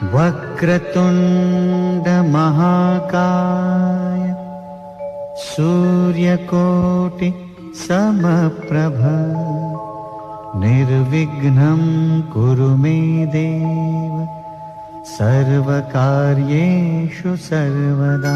वक्रतुंड महाकाय सूर्यकोटि समप्रभ निर्विघ्नं कुरु मे देव सर्वकार्येषु सर्वदा।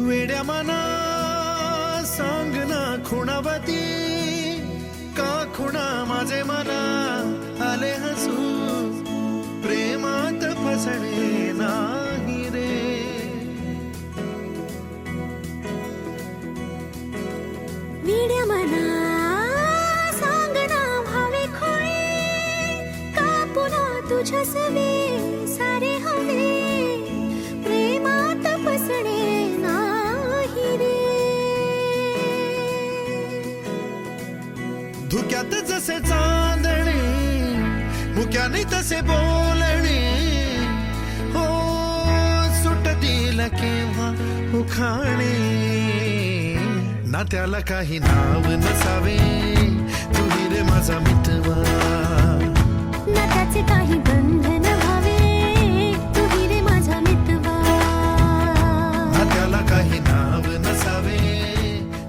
वेड्या मना सांग ना खुणावती का खुणा माझे मना आले हसू प्रेमात फसणे नाही रे वेड्या मना सांगना भावे खोळे का पुन्हा तुझ्या सवे सारे हवे प्रेमात फसणे नाही रे धुक्यात जसे चांदणे मुक्याने तसे बोलणे हो सुटतील केव्हा उखाणे ना त्याला काही नाव नसावे तू रे माझा मितवा ना त्याचे काही बंधन व्हावे तू रे माझा मितवा ना त्याला काही नाव नसावे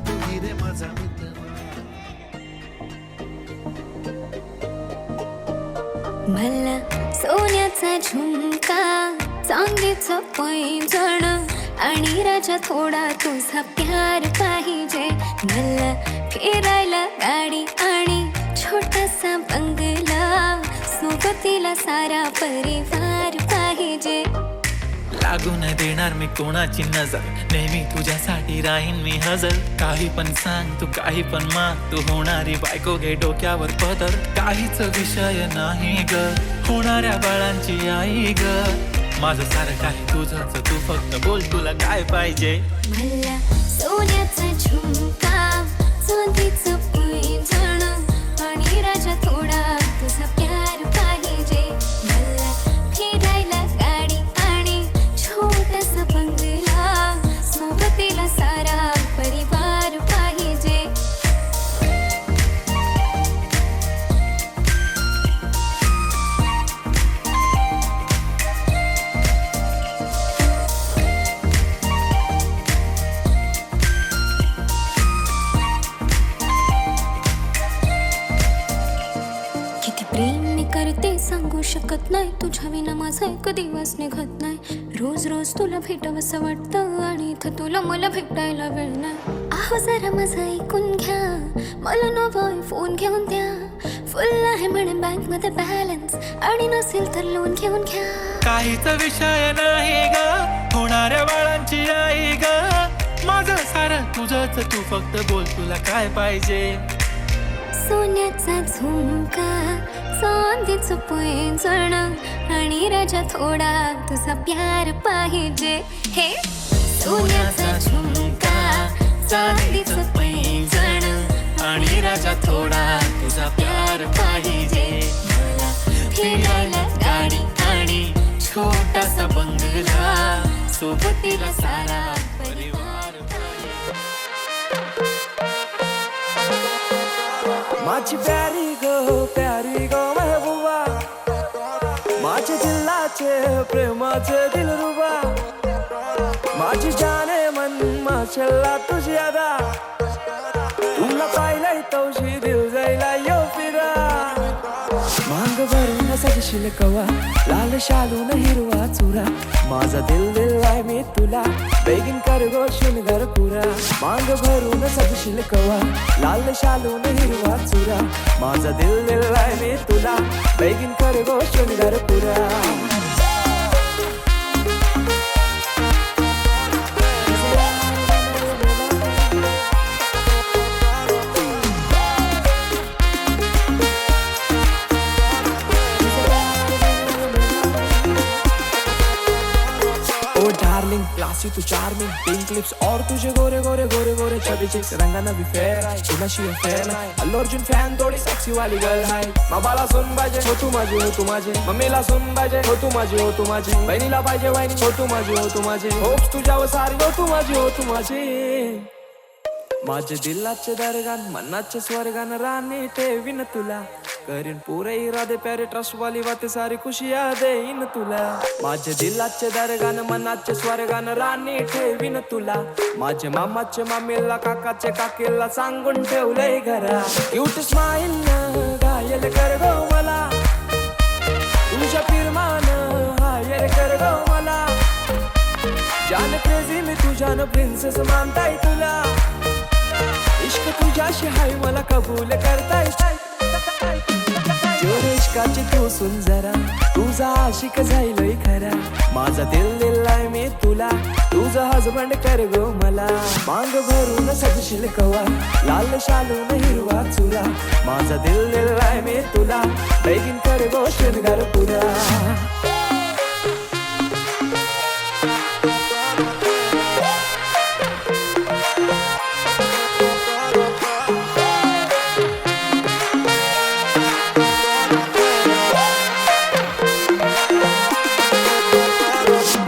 तू रे माझा मितवा मला सोन्याचा झुमका चांदीचं पैंजण आणि राजा थोडा तुझा प्यार पाहिजे मला फिरायला गाडी आणि छोटासा बंगला सोबतीला सारा परिवार पाहिजे लागू न देणार मी कोणाची नजर नेहमी तुझ्यासाठी राहीन मी हजर काही पण सांग तू काही पण माग तू होणारी बायको घे डोक्यावर पदर काहीच विषय नाही ग होणाऱ्या बाळांची आई ग माझं सारं काही तुझंच तू फक्त बोल तुला काय पाहिजे मला सोन्याचा झुमका चांदीचं पैंजण आणि राजा थोडा तुझा प्यार पाहिजे मला फिरायला गाडी आणि छोटासा बंगला सोबतीला सारा परिवार पाहिजे किती प्रेम मी करते सांगू शकत नाही तुझ्या विना माझा एक दिवस निघत नाही रोज रोज तुला भेटावंसं वाटतं आणि इथं तुला मला भेटायला वेळ नाही आहो जरा माझं ऐकून घ्या मला नवं फोन घेऊन द्या फुल आहे म्हणे बँक मध्ये बॅलन्स आणि नसेल तर लोन घेऊन घ्या काहीच विषय नाही ग होणाऱ्या बाळांची आई ग माझं सारं तुझंच तू फक्त बोल तुला काय पाहिजे सोन्याचा झुमका चांदीचं पैंजण आणि राजा थोडा तुझा प्यार पाहिजे हे सोन्याचा झुमका चांदीचं पैंजण आणि राजा थोडा तुझा प्यार पाहिजे मला फिरायला गाडी आणि छोटासा बंगला सोबतीला सारा परिवार माझी प्यारी गो महबूबा माझे दिलाचे प्रेमाचे दिलरुबा माझी जाने मन माशल्ला तुझी अदा तुला पाहिलंय तवशी दिल जायला यो फिरा मांग भरून सजशील कवा लाल शालून हिरवा चुरा माझा दिल दिलाय मी तुला बेगीन कर गो शिनगर पुरा मांग भरून सजशील कवा लाल शालून हिरवा चुरा माझा दिल दिलाय मी तुला बेगीन कर गो शिनगर पुरा डार्लिंग क्लासी तू चार्मिंग पिंक लिप्स और तुझे गोरे गोरे गोरे गोरे छबी चिक्स रंगाना भी फेयर आहे तुझ्याशी फेयर नाही अल्लू अर्जुन फॅन थोडी सेक्सी वाली गर्ल आहे बाबाला सुन पाहिजे हो तू माझी हो तू माझे मम्मीला सुन पाहिजे हो तू माझी हो तू माझी बहिणीला पाहिजे वहिनी हो तू माझी हो तू माझे होप्स तुझ्यावर सारी हो तू माझी माझे दिलाचे दरगान मनाचे स्वर्गान राणी ठेवीन तुला करीन पुरे इरादे प्यारे ट्रस्ट वाली बातें सारी खुशियां देईन तुला माझे दिलाचे दरगान मनाचे स्वर्गान राणी ठेवीन तुला माझे मामाचे मामीला काकाचे काकीला सांगून ठेवलंय घरा क्यूट स्माइल घायल कर गो मला तुझ्या फिरमान हायर कर गो मला जान क्रेझी मी तुझ्यानं प्रिन्सेस मानताय तुला इश्क तुझ्याशी हाय मला कबूल करताय जोर इश्काची तू सुंदरा तुझा आशिक जाईलय खरा माझा दिल दिलाय मी तुला तुझा हजबंड कर गो मला मांग भरून सजशील कवा लाल शालून हिरवा चुरा माझा दिल दिलाय मी तुला बेगीन कर गो शृंगार पुरा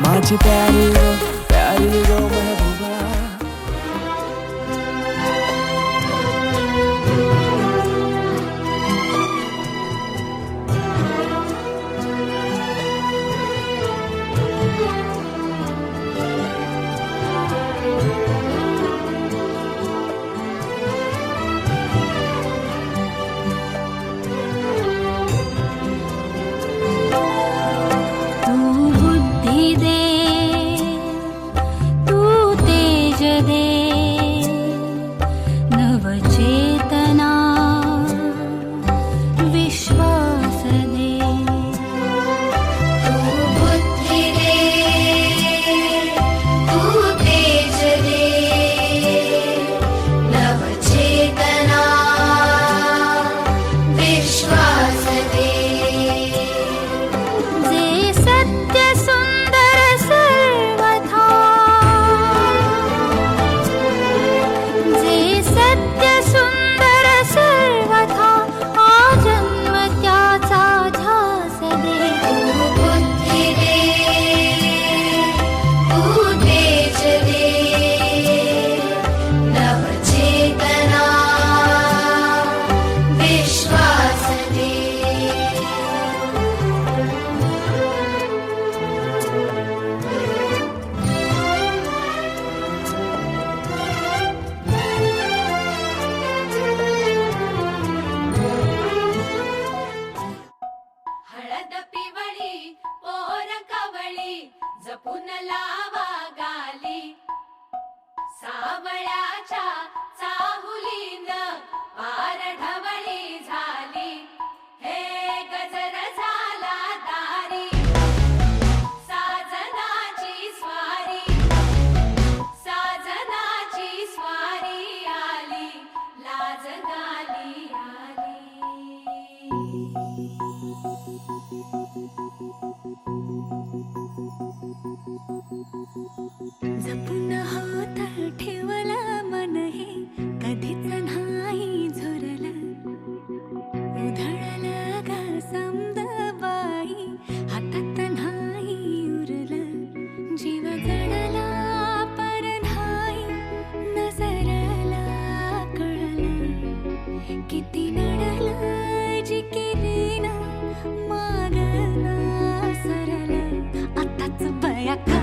माझी प्यारी गो महबूबा तू बुद्धी दे तू तेज दे नवचेतना विश्वास दे तू बुद्धी दे तू तेज दे नवचेतना विश्वास दे जे सत्य सुंदर सर्वथा जे सत्य सुंदर सर्वथा आजन्म त्याचा ध्यास दे तू बुद्धी दे तू तेज दे नवचेतना विश्वास दे हळद पिवळी पोर कवळी जपून लावा गाली सावळ्याच्या चाहुलीन पार ढवळी झाली हे गजर झाला दारी साजनाची स्वारी आली लाज गाली आली जपून होत ठेवला मन हे कधीच नाही झुरलं उधळलं ग समद बाई हातात नाही उरलं जीव जडला पर नाही नजरला कळलं किती नडलं जी केली ना मागना सरलं आताच बया का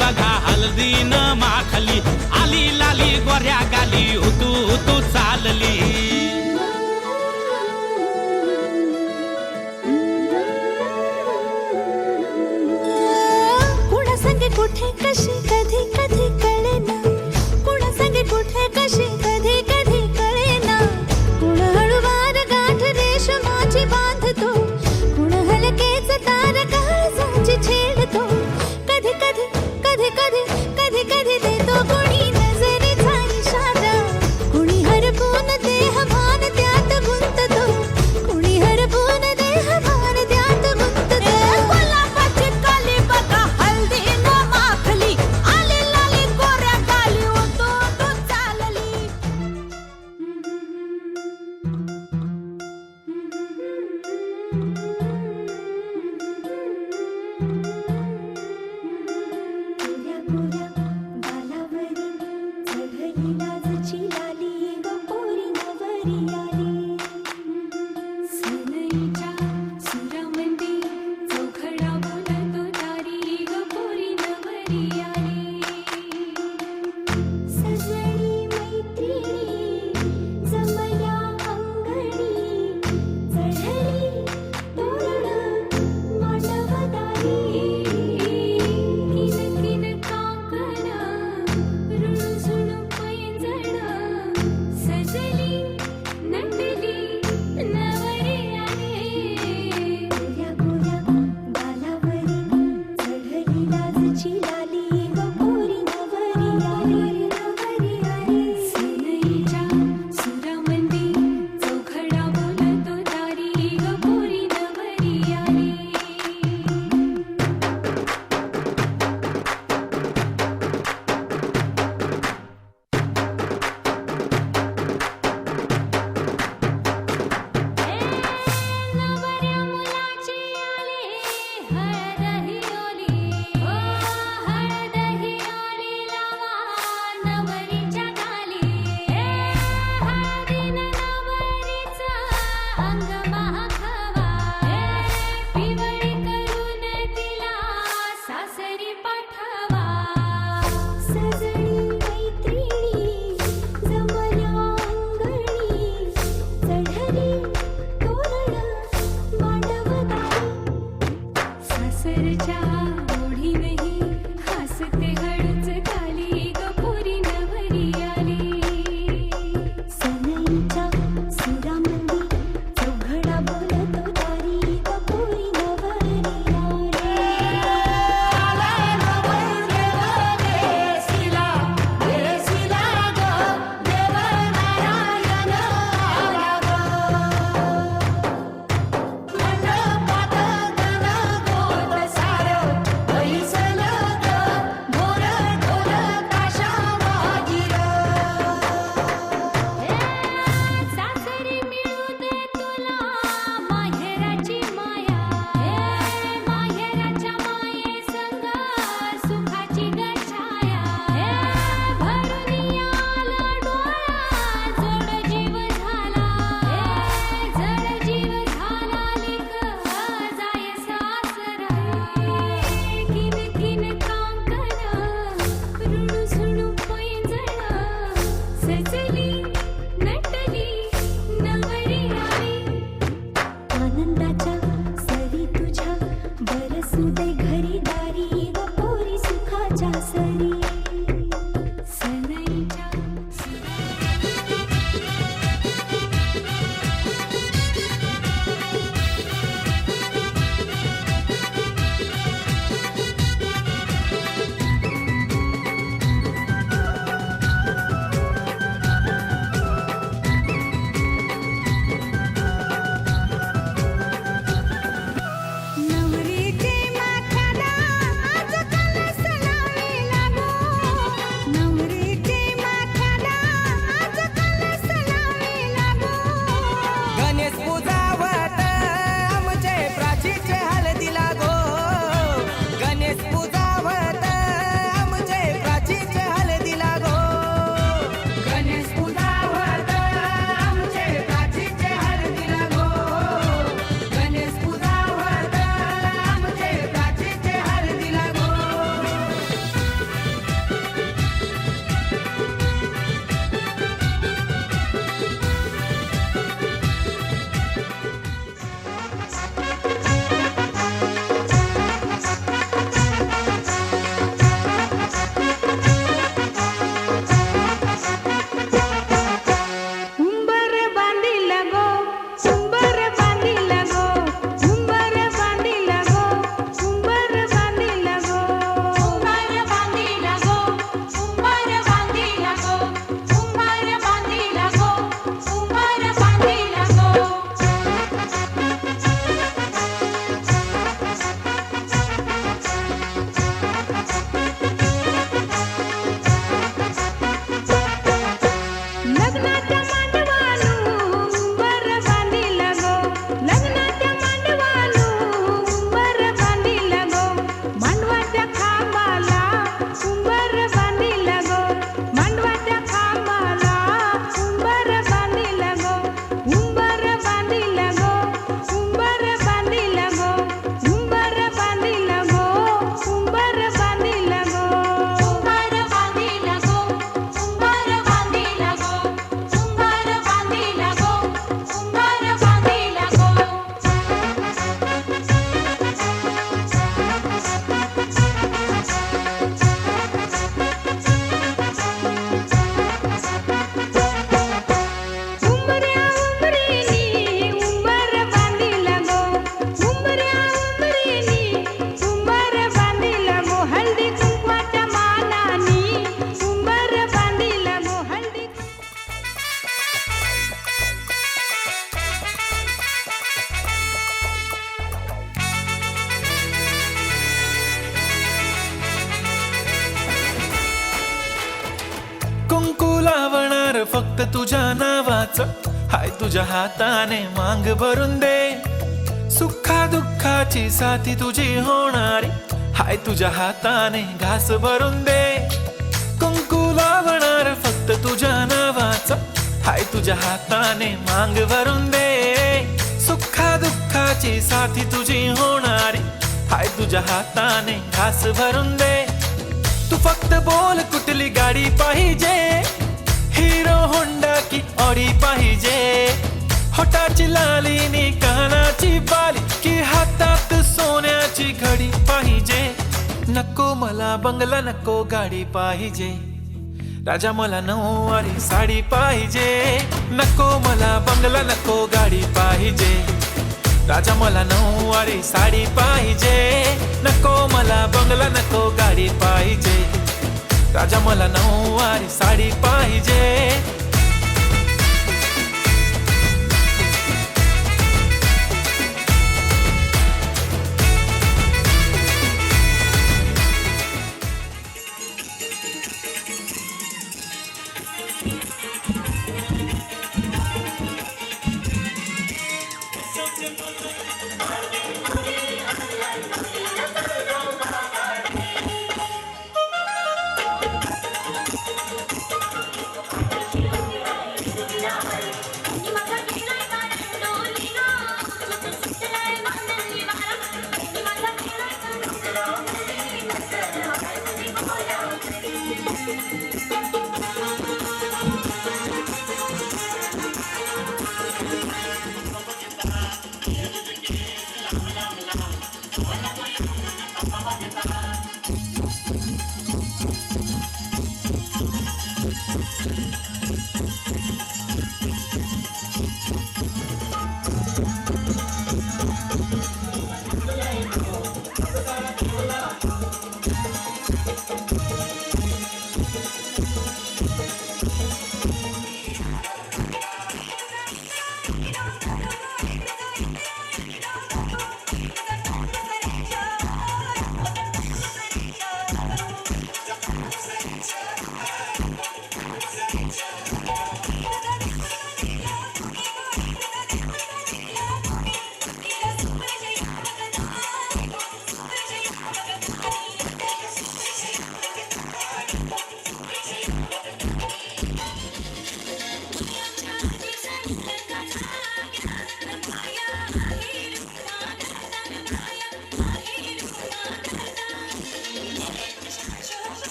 बघा हल्दी न माखली लाली लाली गोऱ्या गाली तू चालली कुणा संगे कुठे कशी कधी कधी कळेना कुणा संगे कुठे कशी कधी कधी कळेना कुण हळूवार गाठ रेशमाची बांधतो कुण हलकेच तार काळजाची छेडतो कधी कधी कधी कधी कधी कधी देतो कोणी नजरेचा इशारा कुणी हरपून देह भान त्यात गुंततो कुणी हरपून देह भान त्यात गुंततो गुलाबाची काली बघा हल्दी न माखली आली लाली गोऱ्या गाली तू चालली गोऱ्या गोऱ्या गालावरी चढली लाजची लाली ग पोरी नवरी आली सनईच्या सुरामंदी चौखडा बोलतो तारी ग पोरी नवरी आली सजनी मैत्रिणी जमल्या अंगणी चढली तोरण मांडवदारी किन किन काकण रुणझुण पैंजण सजली नटली होणार फक्त तुझ्या नावाचं, हाय तुझ्या हाताने मांग भरून दे. सुखा दुःखाची साथी तुझी होणारी, हाय तुझ्या हाताने घास भरून दे. कुंकू लावणार फक्त तुझ्या नावाचं, हाय तुझ्या हाताने मांग भरून दे. सुखा दुःखाची साथी तुझी होणारी, हाय तुझ्या हाताने घास भरून दे. तू फक्त बोल कुठली गाडी पाहिजे, हिरो होंडा की ऑडी पाहिजे. होटाची लाली नी कानाची बाली, की हातात सोन्याची घडी पाहिजे. नको मला बंगला, नको गाडी पाहिजे. राजा मला नऊवारी साडी पाहिजे. नको मला बंगला, नको गाडी पाहिजे. राजा मला नऊवारी साडी पाहिजे. नको मला बंगला, नको गाडी पाहिजे. राजा मला नऊवारी साडी पाहिजे.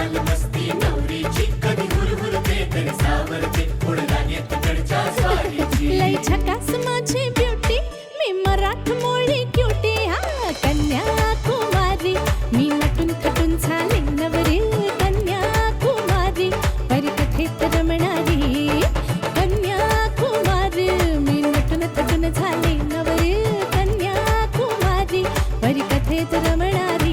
धमाल मस्ती नवरीची कधी हुरहुरते कधी सावरते उडदाने तिकडच्या स्वारीची लय झकास माझी ब्युटी मी मराठमोळी क्युटी हा कन्याकुमारी मी नटून थटून झाले नवरी कन्याकुमारी परिकथेत रमणारी कन्याकुमारी मी नटून थटून झाले नवरी कन्याकुमारी परिकथेत रमणारी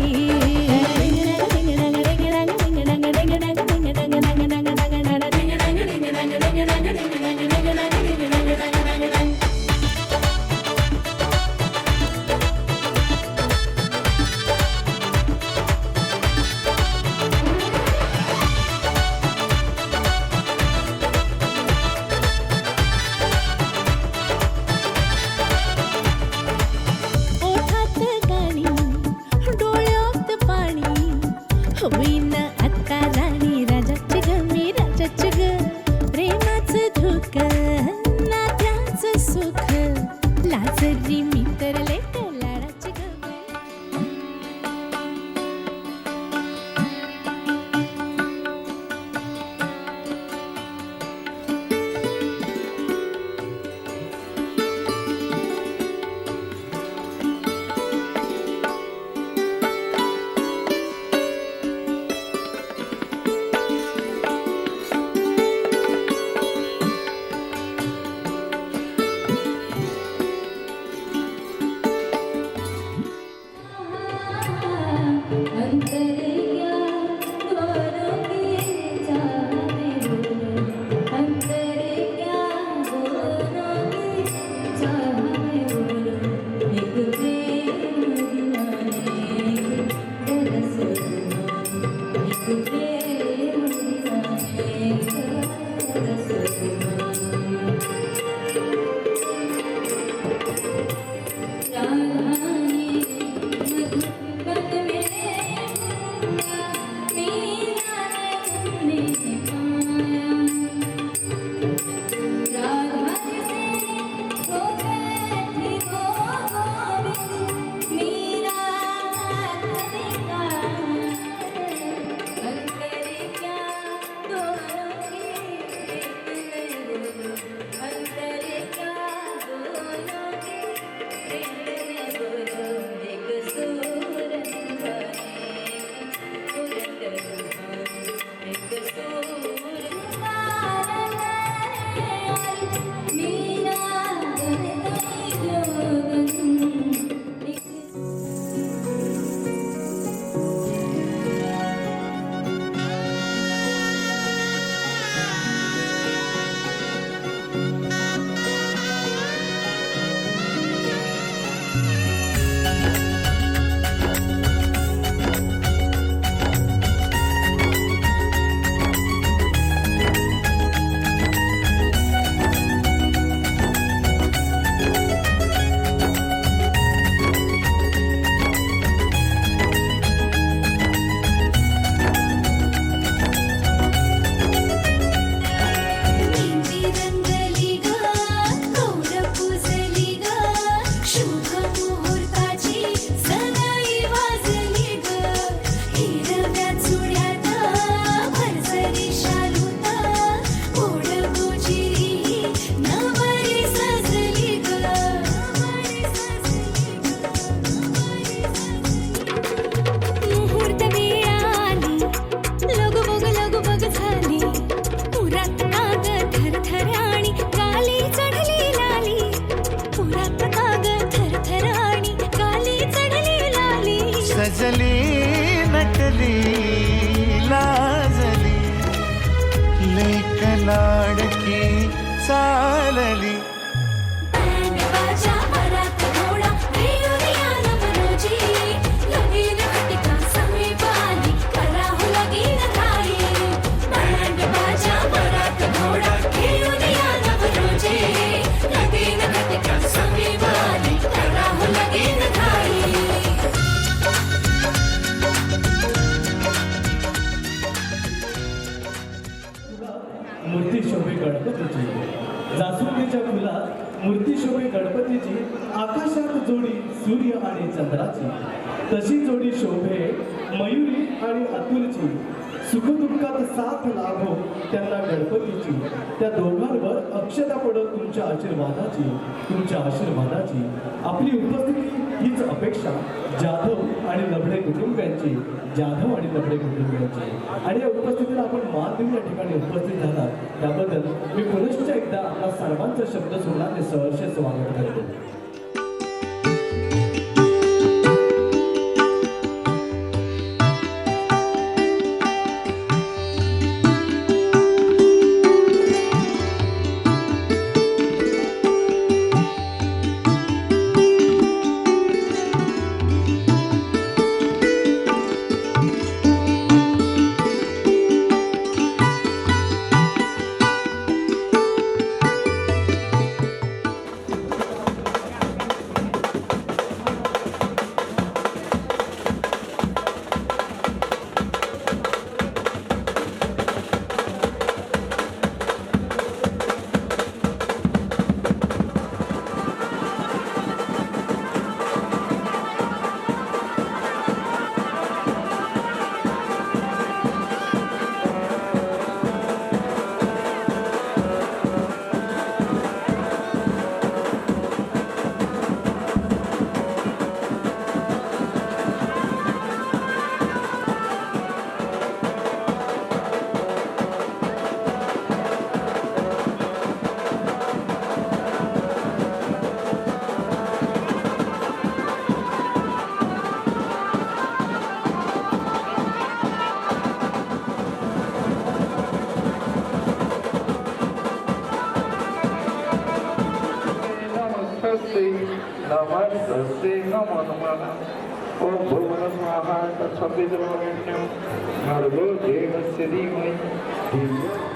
ओठात गाणी डोळ्यात पाणी होईन आता राणी राजाची ग मी राजाची ग प्रेमाचं धुक नात्याचं सुख लाजरी मी तर लेट लाडाची ग अंतरिया दोनों की जाने बोलो अंतरिया दोनों की जाने बोलो एक प्रेम दीवाने बरस एक प्रेम दीवाने बरस सजली नटली लाजली लेक लाडकी चालली मूर्ती शोभे गणपतीची जासुंदीच्या फुलात मूर्ती शोभे गणपतीची आकाशात जोडी सूर्य आणि चंद्राची तशी जोडी शोभे मयुरी आणि अतुलची सुखदुःखात साथ लाभो त्यांना गणपतीची, त्या दोघांवर अक्षता पडत तुमच्या आशीर्वादाची. आपली उपस्थिती हीच अपेक्षा जाधव आणि लबडे कुटुंबियांची आणि या उपस्थितीला आपण मान देऊन या ठिकाणी उपस्थित झालात त्याबद्दल मी पुनश्च एकदा आपला सर्वांचा शब्द सोडण्याने सहर्ष स्वागत करतो. नमस्ते नमो नमः. ओम भुवनं स्वाहा तत्सवितुर्वरेण्यं भर्गो देवस्य धीमहि धियो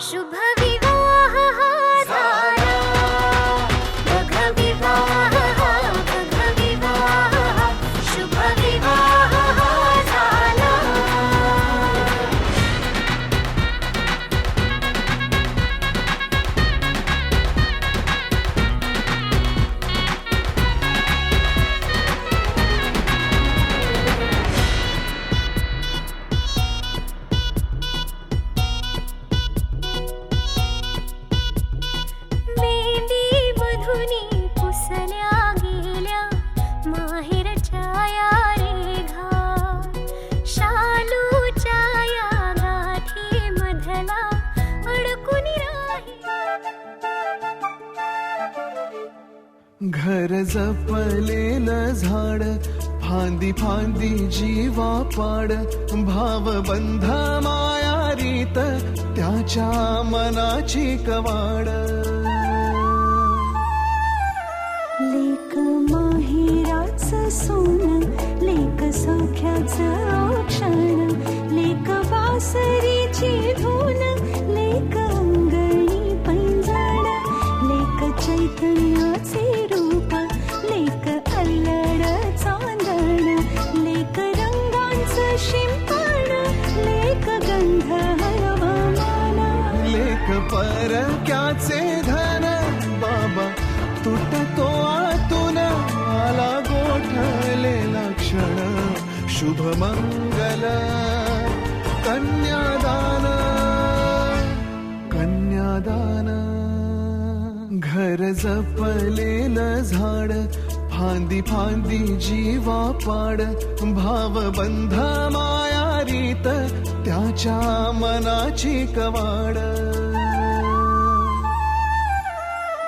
शुभ विवाह घर जपलेलं झाड फांदी फांदी जीवा पाड भाव बंध माया रीत त्याच्या मनाची कवाड लेक माहेराचं सोनं लेक सौख्याचं औक्षण लेक बासरीची धून लेक अंगणी पैंजण लेक चैतन्याचे रूप लेक अल्लड चांदण लेक रंगांचं शिंपण लेक गंध हवामान लेक परक्याचे धन बाबा तुटतो आतून आला गोठलेला क्षण शुभ मंगल कन्यादान कन्यादान घर जपलेलं झाड फांदी फांदी जीवा पाड भाव बंध माया रीत त्याच्या मनाची कवाड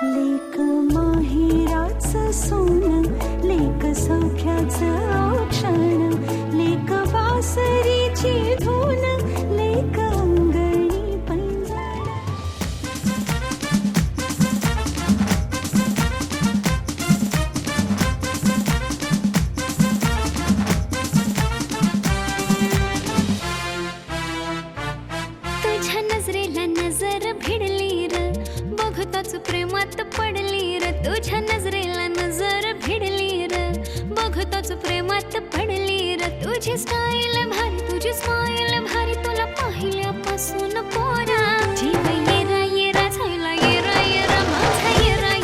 लेक माहेराचं सोनं लेक सौख्याचं औक्षण लेक बासरीची धून लेक अंगणी पैंजण तुझ्या नजरेला नजर भिडली र बघताच प्रेमात पडली र तुझ्या नजरेला नजर भिडली र बघताच प्रेमात पडली र तुझी स्टाईल भारी तुझी स्माईल भारी तुला पाहिल्यापासून पोरा जीव येरा झाला येरा माझा येरा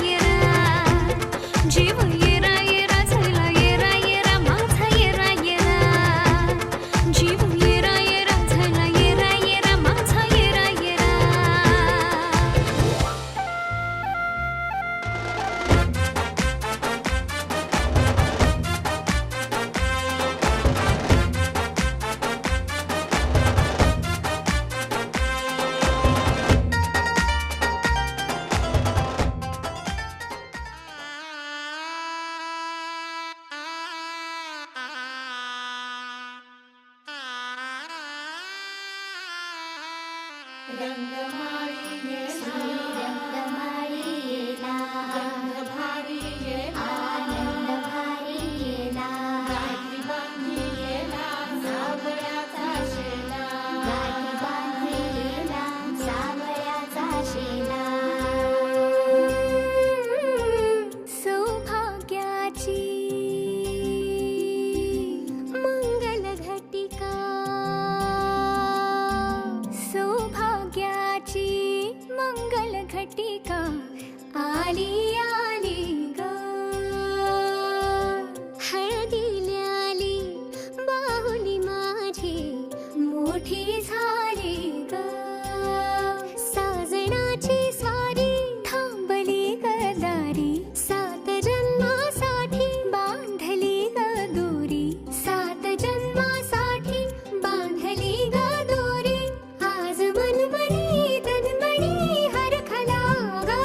जीव येरा झाला येरा माझा येरा जीव येरा झाला येरा माझा येरा सौभाग्याची मंगल घटिका सौभाग्याची मंगल घटिका आली आली ग हळदीला आली बाहुली माझी मोठी झाली ग साजणाची स्वारी थांबली गदारी सात जन्मासाठी बांधली ग दोरी सात जन्मासाठी बांधली ग दोरी आज मनमणी तनमणी हरखला ग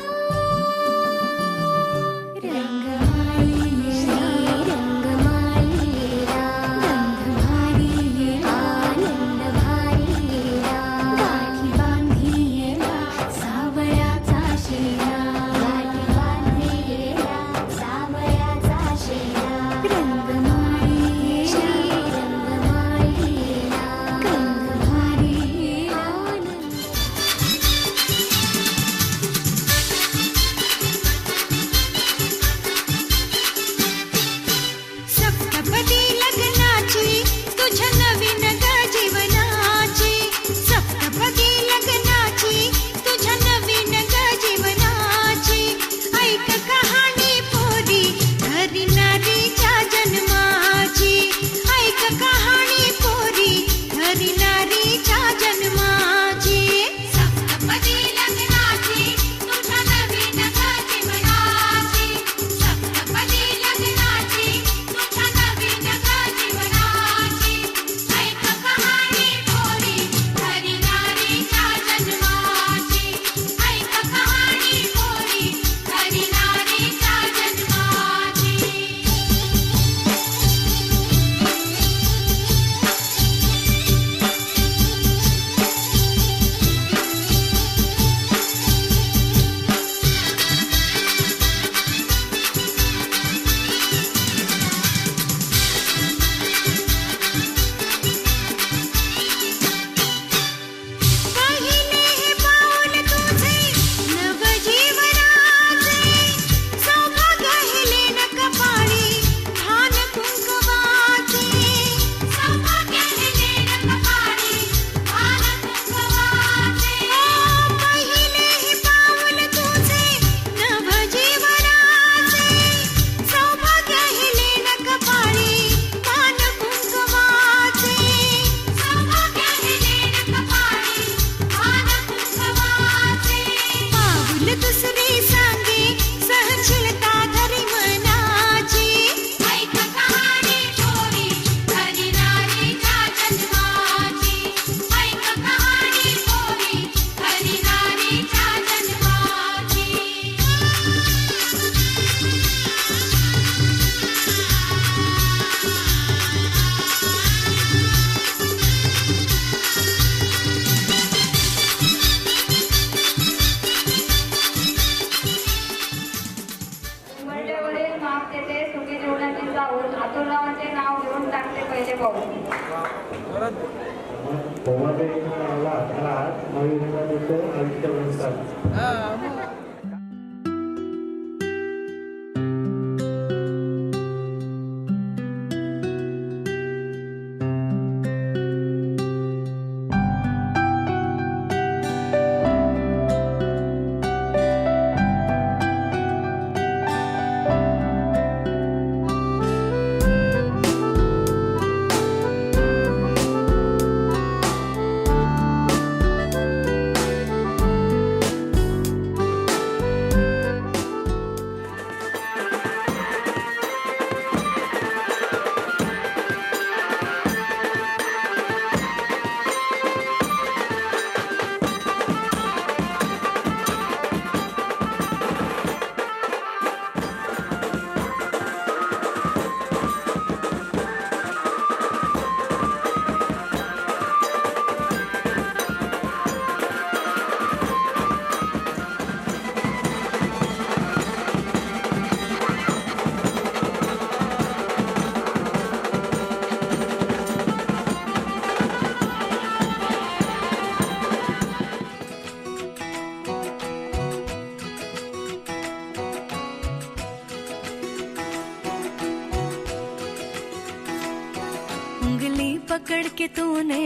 उंगली पकड़ के तूने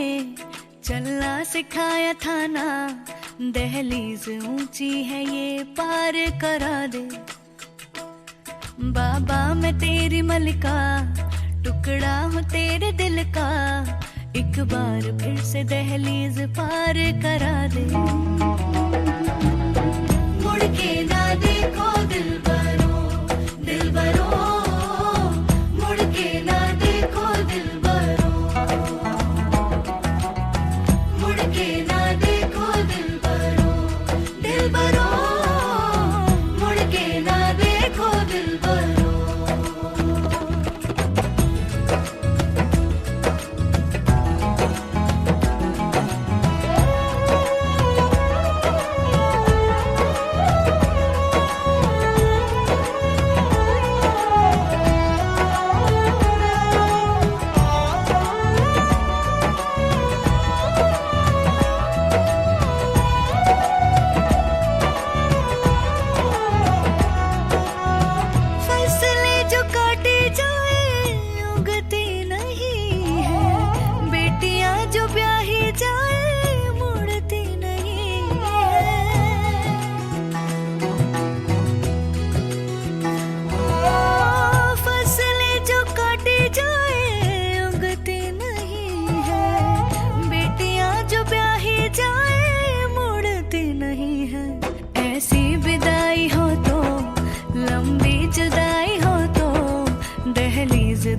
चलना सिखाया था ना, दहलीज ऊंची है ये पार करा दे। बाबा मैं तेरी मलिका, टुकड़ा हूँ तेरे दिल का, एक बार फिर से दहलीज पार करा दे। मुड़ के ना देखो दिलबरो, दिलबरो, मुड़ के ना देखो दिलबरो, मुड़ के ना देखो दिलबरो, दिलबरो, मुड़ के ना देखो दिलबरो।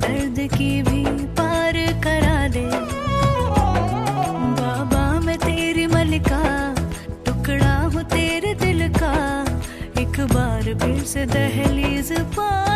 दर्द की भी पार करा दे। बाबा मैं तेरी मलिका, टुकड़ा हूँ तेरे दिल का, एक बार फिर से दहलीज पार